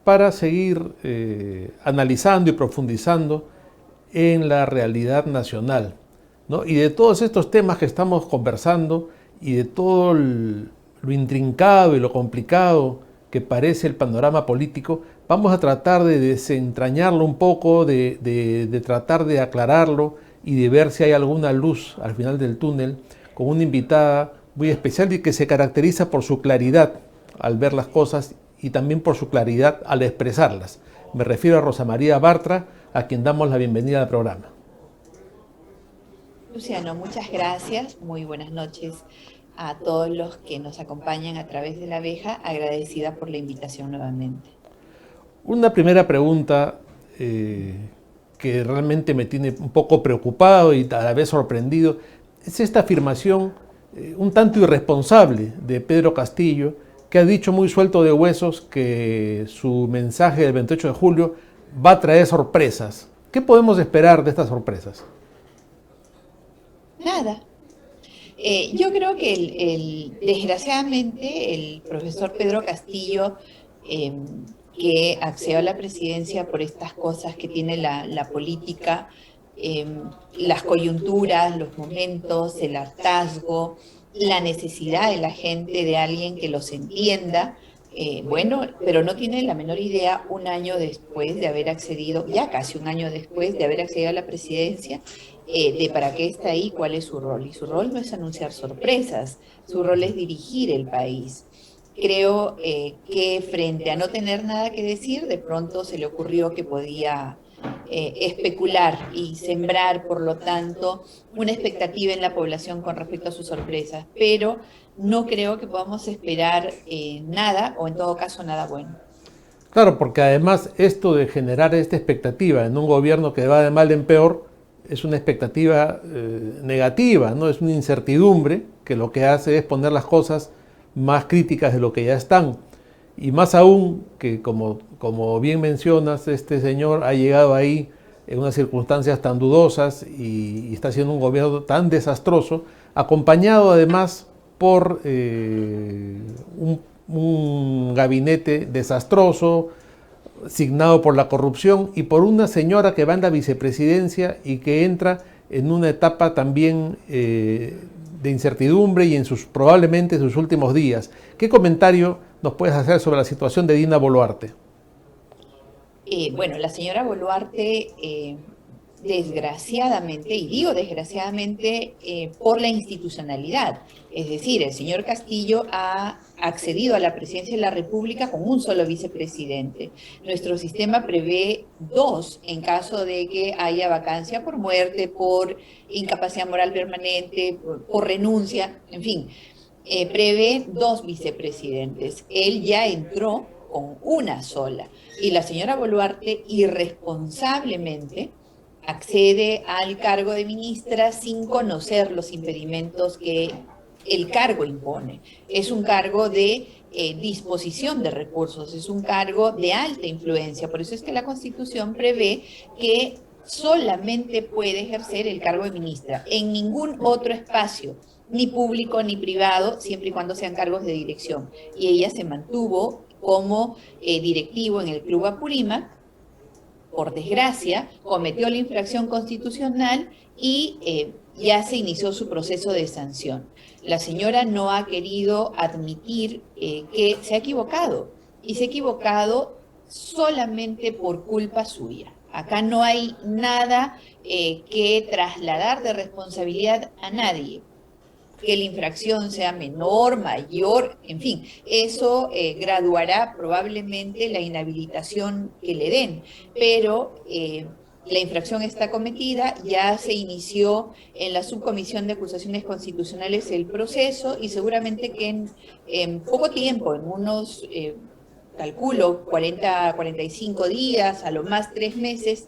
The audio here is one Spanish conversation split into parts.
para seguir analizando y profundizando en la realidad nacional, ¿no? Y de todos estos temas que estamos conversando y de todo lo intrincado y lo complicado que parece el panorama político, vamos a tratar de desentrañarlo un poco, de tratar de aclararlo y de ver si hay alguna luz al final del túnel con una invitada muy especial y que se caracteriza por su claridad al ver las cosas y también por su claridad al expresarlas. Me refiero a Rosa María Bartra, a quien damos la bienvenida al programa. Luciano, muchas gracias. Muy buenas noches a todos los que nos acompañan a través de la abeja. Agradecida por la invitación nuevamente. Una primera pregunta que realmente me tiene un poco preocupado y a la vez sorprendido es esta afirmación un tanto irresponsable de Pedro Castillo, que ha dicho muy suelto de huesos que su mensaje del 28 de julio va a traer sorpresas. ¿Qué podemos esperar de estas sorpresas? Nada. Yo creo que desgraciadamente el profesor Pedro Castillo, eh, que accedió a la presidencia por estas cosas que tiene la política, eh, las coyunturas, los momentos, el hartazgo, la necesidad de la gente de alguien que los entienda. Bueno, pero no tiene la menor idea un año después de haber accedido, ya casi un año después de haber accedido a la presidencia, de para qué está ahí, cuál es su rol. Y su rol no es anunciar sorpresas, su rol es dirigir el país. Creo que frente a no tener nada que decir, de pronto se le ocurrió que podía especular y sembrar, por lo tanto, una expectativa en la población con respecto a sus sorpresas. Pero no creo que podamos esperar nada, o en todo caso nada bueno. Claro, porque además esto de generar esta expectativa en un gobierno que va de mal en peor es una expectativa negativa, ¿no? Es una incertidumbre que lo que hace es poner las cosas más críticas de lo que ya están. Y más aún que, como bien mencionas, este señor ha llegado ahí en unas circunstancias tan dudosas y está haciendo un gobierno tan desastroso, acompañado además por un gabinete desastroso, signado por la corrupción y por una señora que va en la vicepresidencia y que entra en una etapa también de incertidumbre y en probablemente sus últimos días. ¿Qué comentario nos puedes hacer sobre la situación de Dina Boluarte? Bueno, la señora Boluarte, desgraciadamente, y digo desgraciadamente por la institucionalidad, es decir, el señor Castillo ha accedido a la presidencia de la República con un solo vicepresidente. Nuestro sistema prevé dos en caso de que haya vacancia por muerte, por incapacidad moral permanente, por renuncia, en fin, prevé dos vicepresidentes. Él ya entró con una sola. Y la señora Boluarte irresponsablemente accede al cargo de ministra sin conocer los impedimentos que el cargo impone. Es un cargo de disposición de recursos, es un cargo de alta influencia. Por eso es que la Constitución prevé que solamente puede ejercer el cargo de ministra en ningún otro espacio, ni público ni privado, siempre y cuando sean cargos de dirección. Y ella se mantuvo como directivo en el Club Apurímac. Por desgracia, cometió la infracción constitucional y ya se inició su proceso de sanción. La señora no ha querido admitir que se ha equivocado, y se ha equivocado solamente por culpa suya. Acá no hay nada que trasladar de responsabilidad a nadie. Que la infracción sea menor, mayor, en fin, eso graduará probablemente la inhabilitación que le den, pero la infracción está cometida, ya se inició en la Subcomisión de Acusaciones Constitucionales el proceso y seguramente que en poco tiempo, en unos, calculo, 40, 45 días, a lo más 3 meses,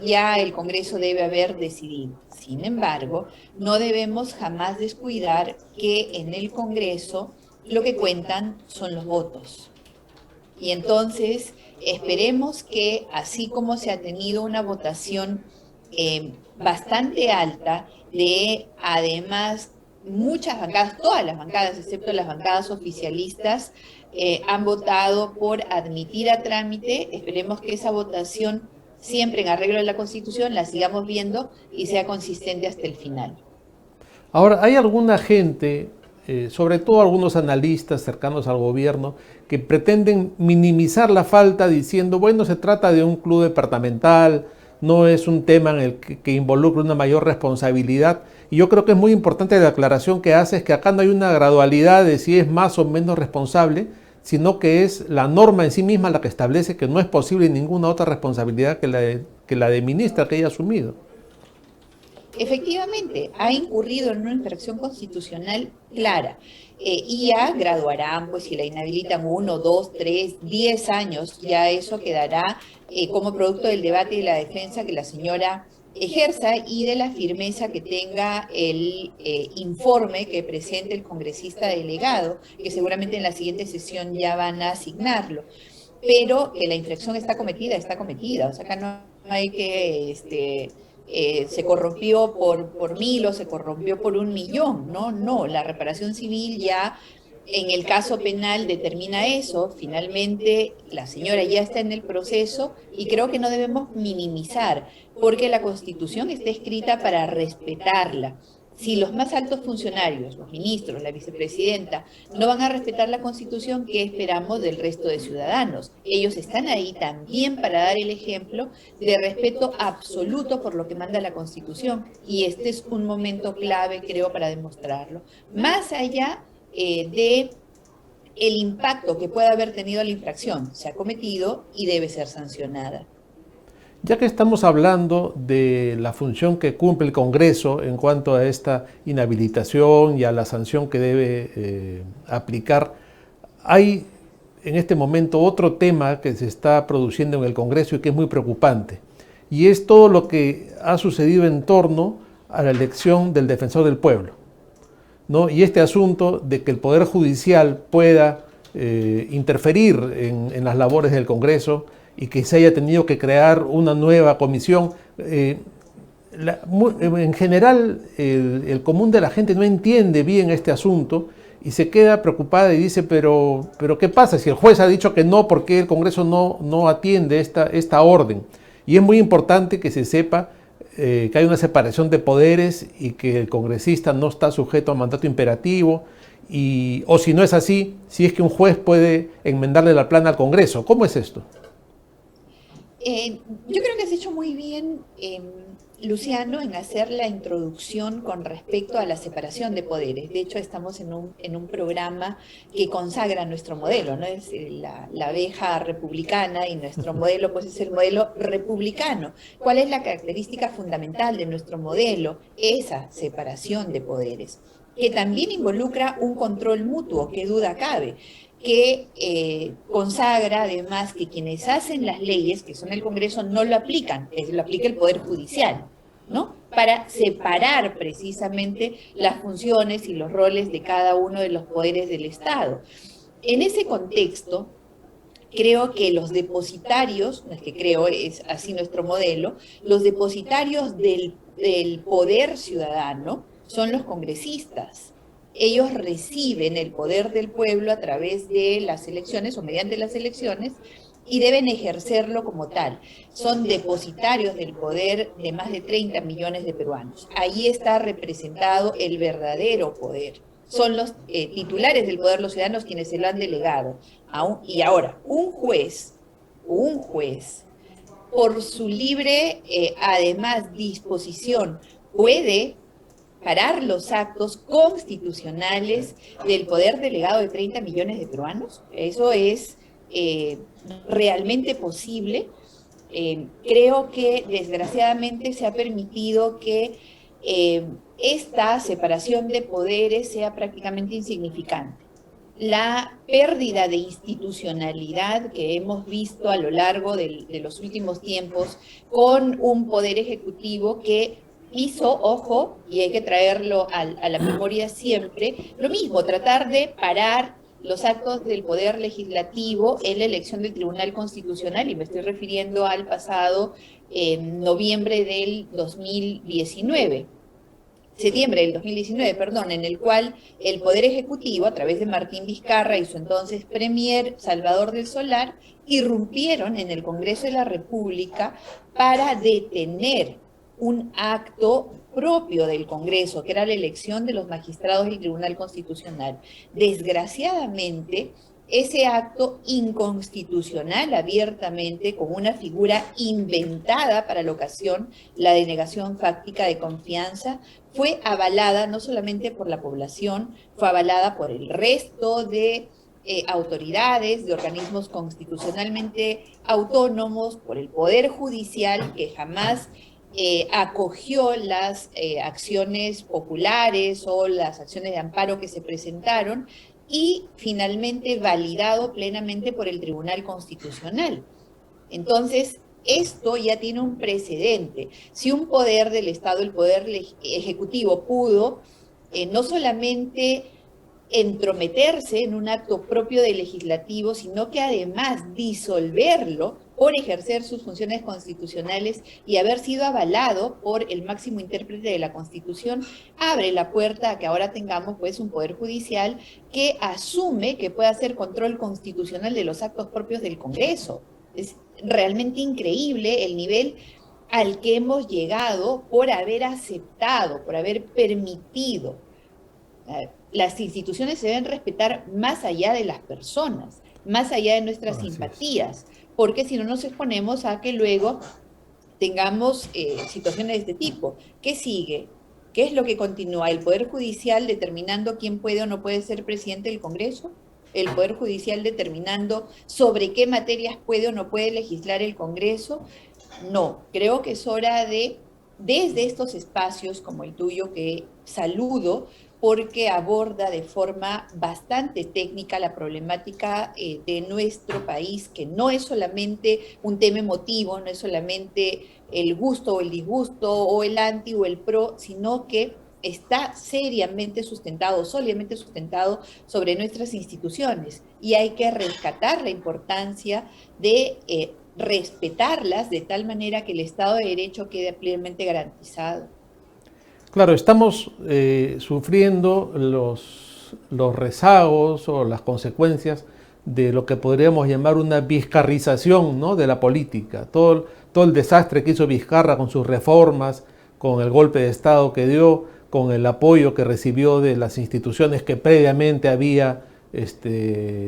ya el Congreso debe haber decidido. Sin embargo, no debemos jamás descuidar que en el Congreso lo que cuentan son los votos. Y entonces esperemos que, así como se ha tenido una votación bastante alta, de además muchas bancadas, todas las bancadas, excepto las bancadas oficialistas, han votado por admitir a trámite. Esperemos que esa votación, siempre en arreglo de la Constitución, la sigamos viendo y sea consistente hasta el final. Ahora, hay alguna gente, sobre todo algunos analistas cercanos al gobierno, que pretenden minimizar la falta diciendo, bueno, se trata de un club departamental, no es un tema en el que involucre una mayor responsabilidad. Y yo creo que es muy importante la aclaración que hace, es que acá no hay una gradualidad de si es más o menos responsable, sino que es la norma en sí misma la que establece que no es posible ninguna otra responsabilidad que la de ministra que haya asumido. Efectivamente, ha incurrido en una infracción constitucional clara, y ya graduarán, pues si la inhabilitan 1, 2, 3, 10 años, ya eso quedará como producto del debate y la defensa que la señora ejerza y de la firmeza que tenga el informe que presente el congresista delegado, que seguramente en la siguiente sesión ya van a asignarlo. Pero que la infracción está cometida, o sea, acá no hay que se corrompió por 1000 o se corrompió por 1.000.000, ¿no? No, la reparación civil ya en el caso penal determina eso. Finalmente la señora ya está en el proceso y creo que no debemos minimizar, porque la Constitución está escrita para respetarla. Si los más altos funcionarios, los ministros, la vicepresidenta, no van a respetar la Constitución, ¿qué esperamos del resto de ciudadanos? Ellos están ahí también para dar el ejemplo de respeto absoluto por lo que manda la Constitución. Y este es un momento clave, creo, para demostrarlo. Más allá de el impacto que pueda haber tenido la infracción, se ha cometido y debe ser sancionada. Ya que estamos hablando de la función que cumple el Congreso en cuanto a esta inhabilitación y a la sanción que debe aplicar, hay en este momento otro tema que se está produciendo en el Congreso y que es muy preocupante, y es todo lo que ha sucedido en torno a la elección del Defensor del Pueblo, ¿no? Y este asunto de que el Poder Judicial pueda interferir en las labores del Congreso y que se haya tenido que crear una nueva comisión. En general, el común de la gente no entiende bien este asunto y se queda preocupada y dice, pero ¿qué pasa? Si el juez ha dicho que no, ¿por qué el Congreso no atiende esta orden? Y es muy importante que se sepa que hay una separación de poderes y que el congresista no está sujeto a mandato imperativo, o si no es así, si es que un juez puede enmendarle la plana al Congreso. ¿Cómo es esto? Yo creo que has hecho muy bien, Luciano, en hacer la introducción con respecto a la separación de poderes. De hecho, estamos en un programa que consagra nuestro modelo, ¿no? Es la abeja republicana y nuestro modelo pues es el modelo republicano. ¿Cuál es la característica fundamental de nuestro modelo? Esa separación de poderes, que también involucra un control mutuo, qué duda cabe, que consagra además que quienes hacen las leyes, que son el Congreso, no lo aplican, lo aplica el Poder Judicial, ¿no? Para separar precisamente las funciones y los roles de cada uno de los poderes del Estado. En ese contexto, creo que los depositarios, no es que creo, es así nuestro modelo, los depositarios del poder ciudadano son los congresistas. Ellos reciben el poder del pueblo a través de las elecciones o mediante las elecciones y deben ejercerlo como tal. Son depositarios del poder de más de 30 millones de peruanos. Ahí está representado el verdadero poder. Son los titulares del poder, los ciudadanos, quienes se lo han delegado. Y ahora, un juez, por su libre, además, disposición, puede parar los actos constitucionales del poder delegado de 30 millones de peruanos. Eso es realmente posible. Creo que desgraciadamente se ha permitido que esta separación de poderes sea prácticamente insignificante. La pérdida de institucionalidad que hemos visto a lo largo de los últimos tiempos con un poder ejecutivo que hizo, ojo, y hay que traerlo a la memoria siempre, lo mismo, tratar de parar los actos del Poder Legislativo en la elección del Tribunal Constitucional, y me estoy refiriendo al pasado noviembre del 2019. septiembre del 2019, perdón, en el cual el Poder Ejecutivo, a través de Martín Vizcarra y su entonces premier Salvador del Solar, irrumpieron en el Congreso de la República para detener un acto propio del Congreso, que era la elección de los magistrados del Tribunal Constitucional. Desgraciadamente, ese acto inconstitucional abiertamente, con una figura inventada para la ocasión, la denegación fáctica de confianza, fue avalada no solamente por la población, fue avalada por el resto de autoridades, de organismos constitucionalmente autónomos, por el Poder Judicial, que jamás acogió las acciones populares o las acciones de amparo que se presentaron, y finalmente validado plenamente por el Tribunal Constitucional. Entonces, esto ya tiene un precedente. Si un poder del Estado, el poder ejecutivo, pudo no solamente entrometerse en un acto propio del legislativo, sino que además disolverlo por ejercer sus funciones constitucionales y haber sido avalado por el máximo intérprete de la Constitución, abre la puerta a que ahora tengamos pues un poder judicial que asume que puede hacer control constitucional de los actos propios del Congreso. Es realmente increíble el nivel al que hemos llegado por haber aceptado, por haber permitido. Las instituciones se deben respetar más allá de las personas, más allá de nuestras simpatías, porque si no nos exponemos a que luego tengamos situaciones de este tipo. ¿Qué sigue? ¿Qué es lo que continúa? ¿El Poder Judicial determinando quién puede o no puede ser presidente del Congreso? ¿El Poder Judicial determinando sobre qué materias puede o no puede legislar el Congreso? No, creo que es hora de, desde estos espacios como el tuyo, que saludo, porque aborda de forma bastante técnica la problemática de nuestro país, que no es solamente un tema emotivo, no es solamente el gusto o el disgusto, o el anti o el pro, sino que está seriamente sustentado, sólidamente sustentado sobre nuestras instituciones. Y hay que rescatar la importancia de respetarlas de tal manera que el Estado de Derecho quede plenamente garantizado. Claro, estamos sufriendo los rezagos o las consecuencias de lo que podríamos llamar una vizcarrización, ¿no?, de la política. Todo el desastre que hizo Vizcarra con sus reformas, con el golpe de Estado que dio, con el apoyo que recibió de las instituciones que previamente había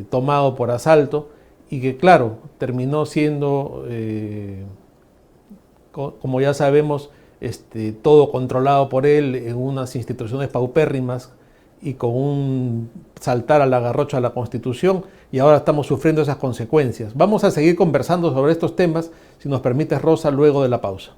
tomado por asalto, y que, claro, terminó siendo, como ya sabemos, todo controlado por él en unas instituciones paupérrimas y con un saltar a la garrocha a la Constitución, y ahora estamos sufriendo esas consecuencias. Vamos a seguir conversando sobre estos temas, si nos permites, Rosa, luego de la pausa.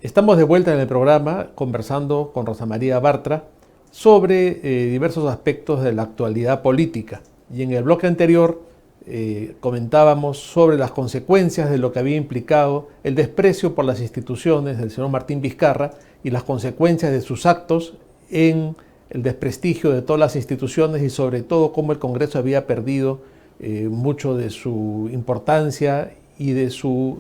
Estamos de vuelta en el programa conversando con Rosa María Bartra sobre diversos aspectos de la actualidad política. Y en el bloque anterior comentábamos sobre las consecuencias de lo que había implicado el desprecio por las instituciones del señor Martín Vizcarra y las consecuencias de sus actos en el desprestigio de todas las instituciones, y sobre todo cómo el Congreso había perdido mucho de su importancia y de su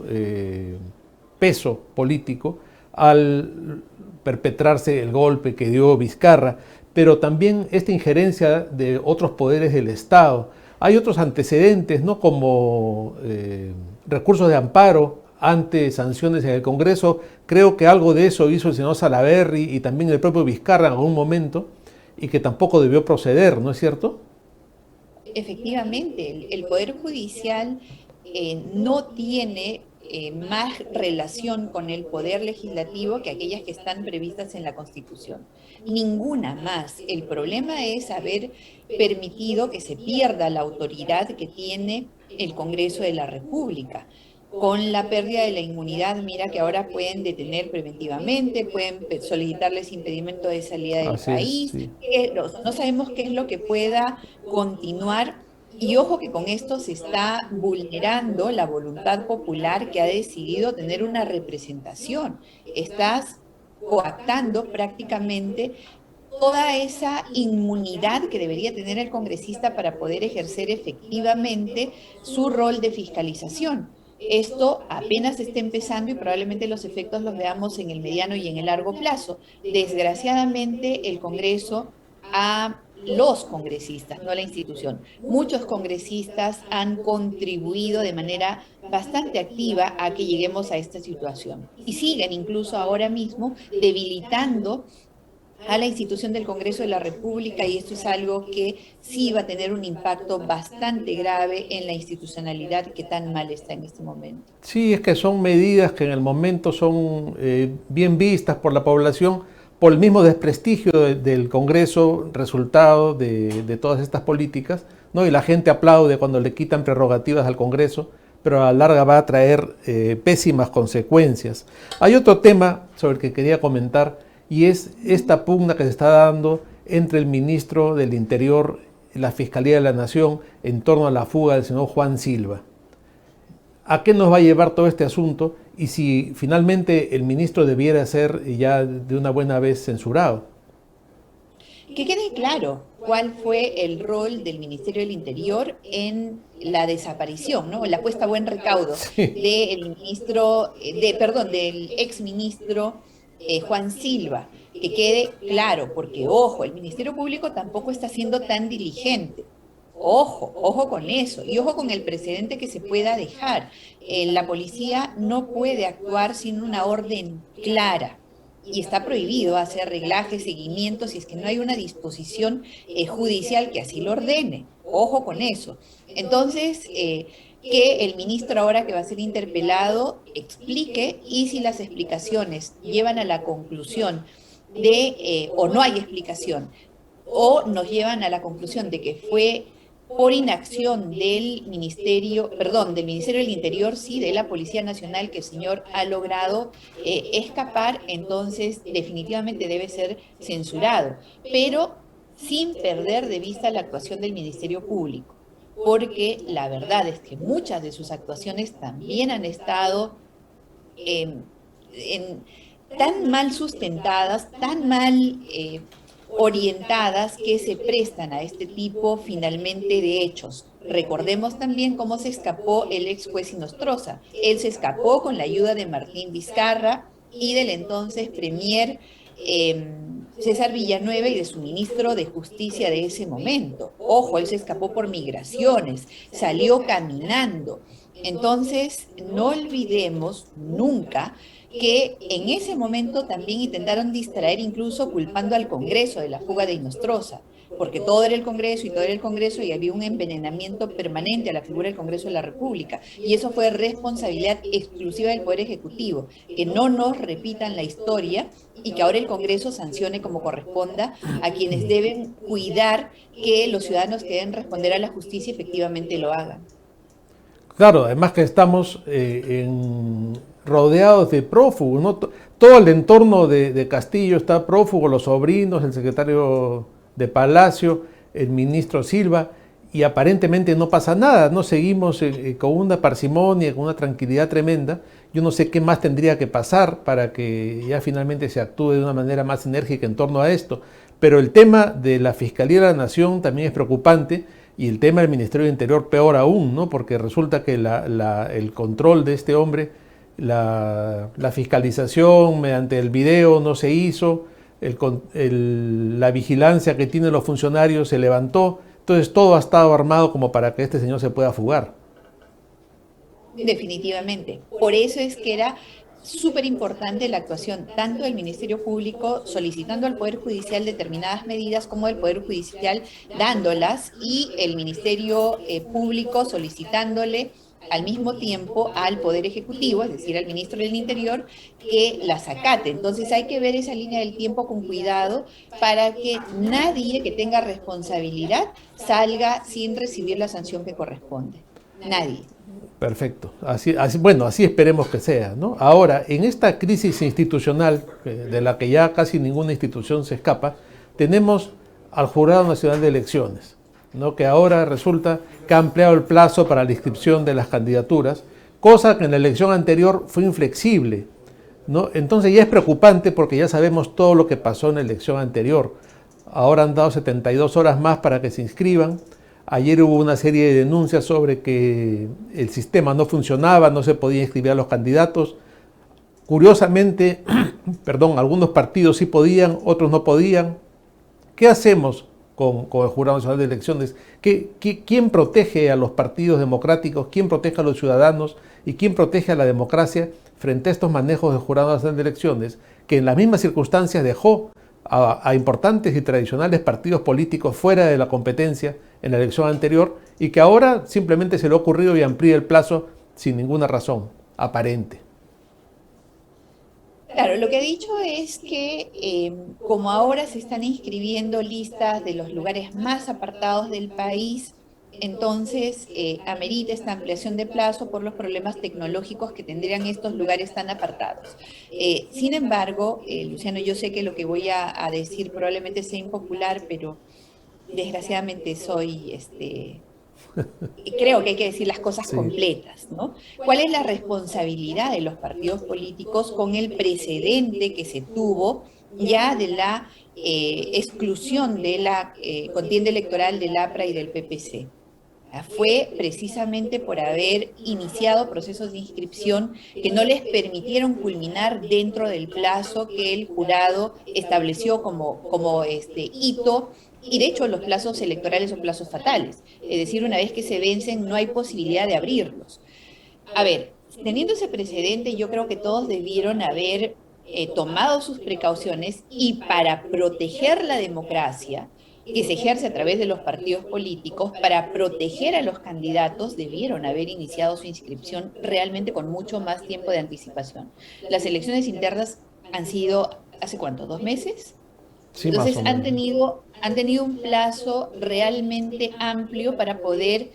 peso político al perpetrarse el golpe que dio Vizcarra, pero también esta injerencia de otros poderes del Estado. Hay otros antecedentes, ¿no?, como recursos de amparo ante sanciones en el Congreso. Creo que algo de eso hizo el señor Salaverry y también el propio Vizcarra en algún momento, y que tampoco debió proceder, ¿no es cierto? Efectivamente, el Poder Judicial no tiene más relación con el Poder Legislativo que aquellas que están previstas en la Constitución. Ninguna más. El problema es haber permitido que se pierda la autoridad que tiene el Congreso de la República. Con la pérdida de la inmunidad, mira que ahora pueden detener preventivamente, pueden solicitarles impedimento de salida del país. Sí. No sabemos qué es lo que pueda continuar. Y ojo que con esto se está vulnerando la voluntad popular, que ha decidido tener una representación. Estás coactando prácticamente toda esa inmunidad que debería tener el congresista para poder ejercer efectivamente su rol de fiscalización. Esto apenas está empezando y probablemente los efectos los veamos en el mediano y en el largo plazo. Desgraciadamente, el Congreso los congresistas, no la institución. Muchos congresistas han contribuido de manera bastante activa a que lleguemos a esta situación y siguen incluso ahora mismo debilitando a la institución del Congreso de la República, y esto es algo que sí va a tener un impacto bastante grave en la institucionalidad que tan mal está en este momento. Sí, es que son medidas que en el momento son bien vistas por la población, por el mismo desprestigio del Congreso, resultado de todas estas políticas, ¿no? Y la gente aplaude cuando le quitan prerrogativas al Congreso, pero a la larga va a traer pésimas consecuencias. Hay otro tema sobre el que quería comentar, y es esta pugna que se está dando entre el ministro del Interior y la Fiscalía de la Nación en torno a la fuga del señor Juan Silva. ¿A qué nos va a llevar todo este asunto? Y si finalmente el ministro debiera ser ya de una buena vez censurado. Que quede claro cuál fue el rol del Ministerio del Interior en la desaparición, ¿no? La puesta a buen recaudo del ministro, del exministro Juan Silva. Que quede claro, porque ojo, el Ministerio Público tampoco está siendo tan diligente. Ojo con eso, y ojo con el precedente que se pueda dejar. La policía no puede actuar sin una orden clara, y está prohibido hacer reglajes, seguimientos, si es que no hay una disposición judicial que así lo ordene. Ojo con eso. Entonces, que el ministro, ahora que va a ser interpelado, explique, y si las explicaciones llevan a la conclusión o no hay explicación, o nos llevan a la conclusión de que fue por inacción del Ministerio del Interior, sí, de la Policía Nacional, que el señor ha logrado escapar, entonces definitivamente debe ser censurado, pero sin perder de vista la actuación del Ministerio Público, porque la verdad es que muchas de sus actuaciones también han estado tan mal sustentadas, tan mal orientadas, que se prestan a este tipo finalmente de hechos. Recordemos también cómo se escapó el ex juez Inostroza. Él se escapó con la ayuda de Martín Vizcarra y del entonces premier César Villanueva y de su ministro de Justicia de ese momento. Ojo, él se escapó por migraciones, salió caminando. Entonces, no olvidemos nunca que en ese momento también intentaron distraer, incluso culpando al Congreso de la fuga de Inostroza, porque todo era el Congreso y había un envenenamiento permanente a la figura del Congreso de la República, y eso fue responsabilidad exclusiva del Poder Ejecutivo. Que no nos repitan la historia y que ahora el Congreso sancione como corresponda a quienes deben cuidar que los ciudadanos que deben responder a la justicia efectivamente lo hagan. Claro, además que estamos rodeados de prófugos, ¿no? Todo el entorno de Castillo está prófugo, los sobrinos, el secretario de Palacio, el ministro Silva, y aparentemente no pasa nada, ¿no? Seguimos con una parsimonia, con una tranquilidad tremenda. Yo no sé qué más tendría que pasar para que ya finalmente se actúe de una manera más enérgica en torno a esto, pero el tema de la Fiscalía de la Nación también es preocupante, y el tema del Ministerio del Interior peor aún, ¿no? Porque resulta que el control de este hombre, la fiscalización mediante el video no se hizo, la vigilancia que tienen los funcionarios se levantó, entonces todo ha estado armado como para que este señor se pueda fugar. Definitivamente. Por eso es que era súper importante la actuación tanto del Ministerio Público solicitando al Poder Judicial determinadas medidas, como del Poder Judicial dándolas, y el Ministerio Público solicitándole al mismo tiempo al Poder Ejecutivo, es decir, al Ministro del Interior, que las acate. Entonces hay que ver esa línea del tiempo con cuidado para que nadie que tenga responsabilidad salga sin recibir la sanción que corresponde. Nadie. Perfecto. Así esperemos que sea, ¿no? Ahora, en esta crisis institucional, de la que ya casi ninguna institución se escapa, tenemos al Jurado Nacional de Elecciones, ¿no? Que ahora resulta que ha ampliado el plazo para la inscripción de las candidaturas, cosa que en la elección anterior fue inflexible, ¿no? Entonces ya es preocupante, porque ya sabemos todo lo que pasó en la elección anterior. ahora han dado 72 horas más para que se inscriban. Ayer hubo una serie de denuncias sobre que el sistema no funcionaba, no se podía inscribir a los candidatos. Curiosamente, perdón, algunos partidos sí podían, otros no podían. ¿Qué hacemos con el Jurado Nacional de Elecciones? ¿Quién protege a los partidos democráticos? ¿Quién protege a los ciudadanos? ¿Y quién protege a la democracia frente a estos manejos del Jurado Nacional de Elecciones, que en las mismas circunstancias dejó a importantes y tradicionales partidos políticos fuera de la competencia en la elección anterior y que ahora simplemente se le ha ocurrido y amplía el plazo sin ninguna razón aparente? Claro, lo que he dicho es que como ahora se están inscribiendo listas de los lugares más apartados del país, entonces amerita esta ampliación de plazo por los problemas tecnológicos que tendrían estos lugares tan apartados. Sin embargo, Luciano, yo sé que lo que voy a decir probablemente sea impopular, pero desgraciadamente creo que hay que decir las cosas Sí. completas, ¿no? ¿Cuál es la responsabilidad de los partidos políticos con el precedente que se tuvo ya de la exclusión de la contienda electoral del APRA y del PPC? Fue precisamente por haber iniciado procesos de inscripción que no les permitieron culminar dentro del plazo que el jurado estableció como hito. Y de hecho los plazos electorales son plazos fatales. Es decir, una vez que se vencen no hay posibilidad de abrirlos. A ver, teniendo ese precedente, yo creo que todos debieron haber tomado sus precauciones y para proteger la democracia que se ejerce a través de los partidos políticos, para proteger a los candidatos, debieron haber iniciado su inscripción realmente con mucho más tiempo de anticipación. Las elecciones internas han sido, ¿hace cuánto? ¿2 meses? Sí, más Entonces o han menos. tenido un plazo realmente amplio para poder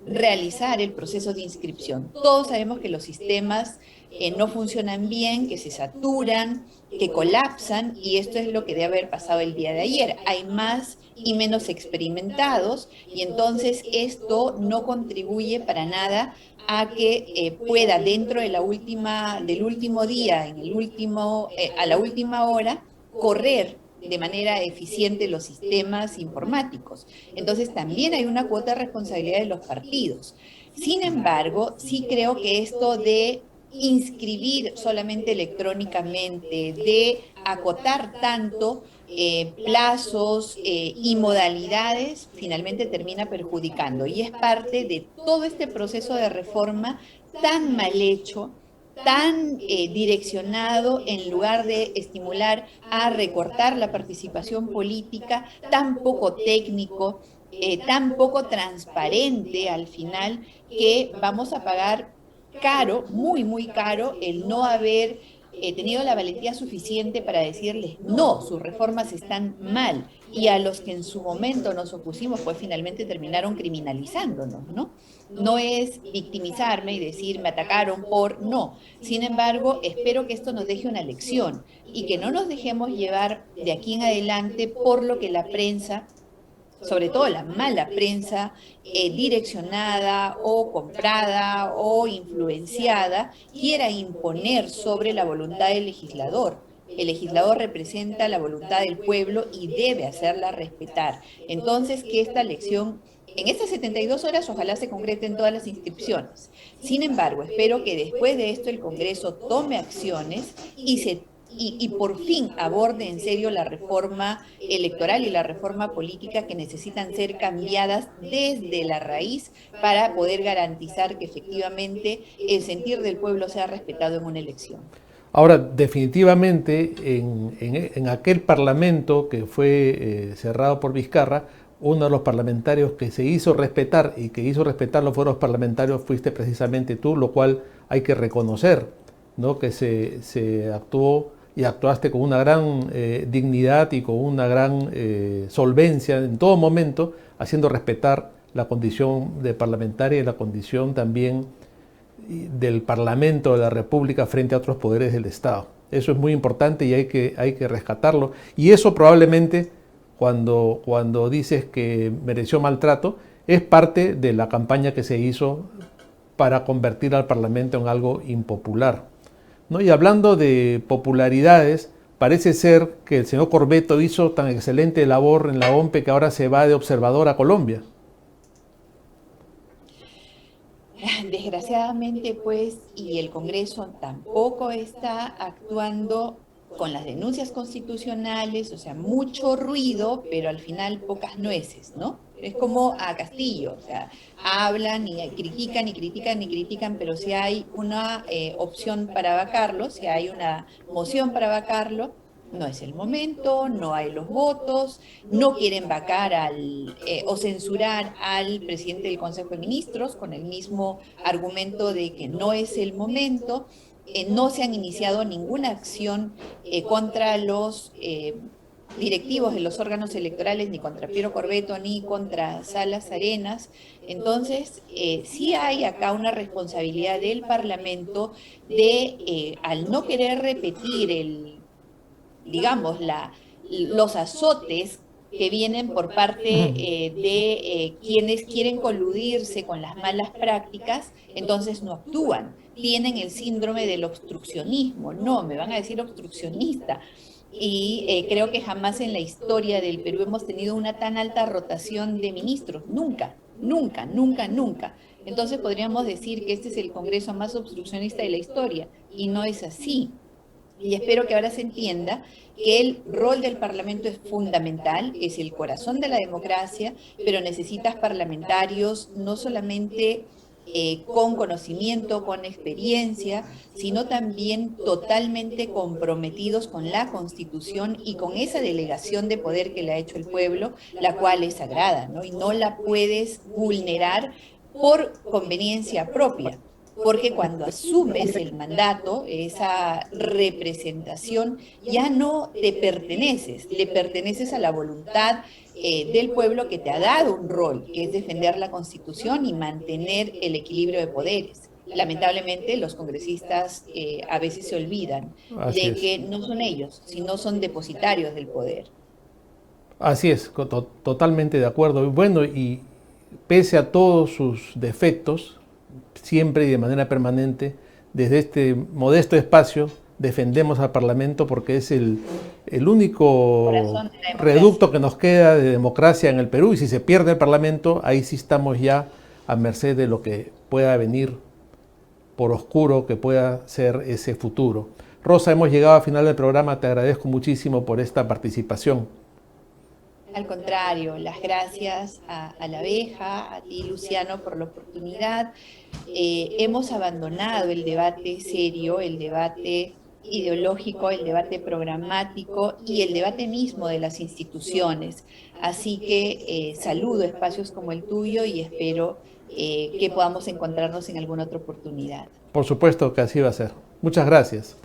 realizar el proceso de inscripción. Todos sabemos que los sistemas no funcionan bien, que se saturan, que colapsan, y esto es lo que debe haber pasado el día de ayer. Hay más y menos experimentados, y entonces esto no contribuye para nada a que pueda dentro de del último día, a la última hora, correr de manera eficiente los sistemas informáticos. Entonces también hay una cuota de responsabilidad de los partidos. Sin embargo, sí creo que esto de inscribir solamente electrónicamente, de acotar tanto plazos y modalidades, finalmente termina perjudicando. Y es parte de todo este proceso de reforma tan mal hecho, tan direccionado en lugar de estimular a recortar la participación política, tan poco técnico, tan poco transparente al final, que vamos a pagar caro, muy, muy caro, el no haber tenido la valentía suficiente para decirles no, sus reformas están mal, y a los que en su momento nos opusimos, pues finalmente terminaron criminalizándonos, ¿no? No es victimizarme y decir me atacaron por no. Sin embargo, espero que esto nos deje una lección y que no nos dejemos llevar de aquí en adelante por lo que la prensa, sobre todo la mala prensa, direccionada o comprada o influenciada, quiera imponer sobre la voluntad del legislador. El legislador representa la voluntad del pueblo y debe hacerla respetar. Entonces, que esta lección, en estas 72 horas, ojalá se concreten todas las inscripciones. Sin embargo, espero que después de esto el Congreso tome acciones y por fin aborde en serio la reforma electoral y la reforma política que necesitan ser cambiadas desde la raíz para poder garantizar que efectivamente el sentir del pueblo sea respetado en una elección. Ahora, definitivamente, en aquel parlamento que fue cerrado por Vizcarra, uno de los parlamentarios que se hizo respetar y que hizo respetar los foros parlamentarios fuiste precisamente tú, lo cual hay que reconocer, ¿no? Que se actuó y actuaste con una gran dignidad y con una gran solvencia en todo momento, haciendo respetar la condición de parlamentaria y la condición también del Parlamento de la República frente a otros poderes del Estado. Eso es muy importante y hay que rescatarlo. Y eso probablemente, cuando dices que mereció maltrato, es parte de la campaña que se hizo para convertir al Parlamento en algo impopular, ¿no? Y hablando de popularidades, parece ser que el señor Corbeto hizo tan excelente labor en la OMPE que ahora se va de observador a Colombia. Desgraciadamente, pues, y el Congreso tampoco está actuando con las denuncias constitucionales, o sea, mucho ruido, pero al final pocas nueces, ¿no? Es como a Castillo, o sea, hablan y critican y critican y critican, pero si hay una opción para vacarlo, si hay una moción para vacarlo, no es el momento, no hay los votos, no quieren vacar o censurar al presidente del Consejo de Ministros con el mismo argumento de que no es el momento. No se han iniciado ninguna acción contra los directivos de los órganos electorales, ni contra Piero Corbeto, ni contra Salas Arenas. Entonces, sí hay acá una responsabilidad del Parlamento de, al no querer repetir digamos, los azotes que vienen por parte de quienes quieren coludirse con las malas prácticas, entonces no actúan. Tienen el síndrome del obstruccionismo. No, me van a decir obstruccionista. Y creo que jamás en la historia del Perú hemos tenido una tan alta rotación de ministros. Nunca, nunca, nunca, nunca. Entonces podríamos decir que este es el Congreso más obstruccionista de la historia. Y no es así. Y espero que ahora se entienda que el rol del Parlamento es fundamental, es el corazón de la democracia, pero necesitas parlamentarios no solamente con conocimiento, con experiencia, sino también totalmente comprometidos con la Constitución y con esa delegación de poder que le ha hecho el pueblo, la cual es sagrada, ¿no? Y no la puedes vulnerar por conveniencia propia. Porque cuando asumes el mandato, esa representación, ya no te perteneces, le perteneces a la voluntad del pueblo que te ha dado un rol, que es defender la Constitución y mantener el equilibrio de poderes. Lamentablemente, los congresistas a veces se olvidan de que no son ellos, sino son depositarios del poder. Así es, totalmente de acuerdo. Bueno, y pese a todos sus defectos, siempre y de manera permanente, desde este modesto espacio, defendemos al Parlamento porque es el único reducto que nos queda de democracia en el Perú, y si se pierde el Parlamento, ahí sí estamos ya a merced de lo que pueda venir, por oscuro que pueda ser ese futuro. Rosa, hemos llegado al final del programa, te agradezco muchísimo por esta participación. Al contrario, las gracias a la abeja, a ti Luciano por la oportunidad. Hemos abandonado el debate serio, el debate ideológico, el debate programático y el debate mismo de las instituciones. Así que saludo espacios como el tuyo y espero que podamos encontrarnos en alguna otra oportunidad. Por supuesto que así va a ser. Muchas gracias.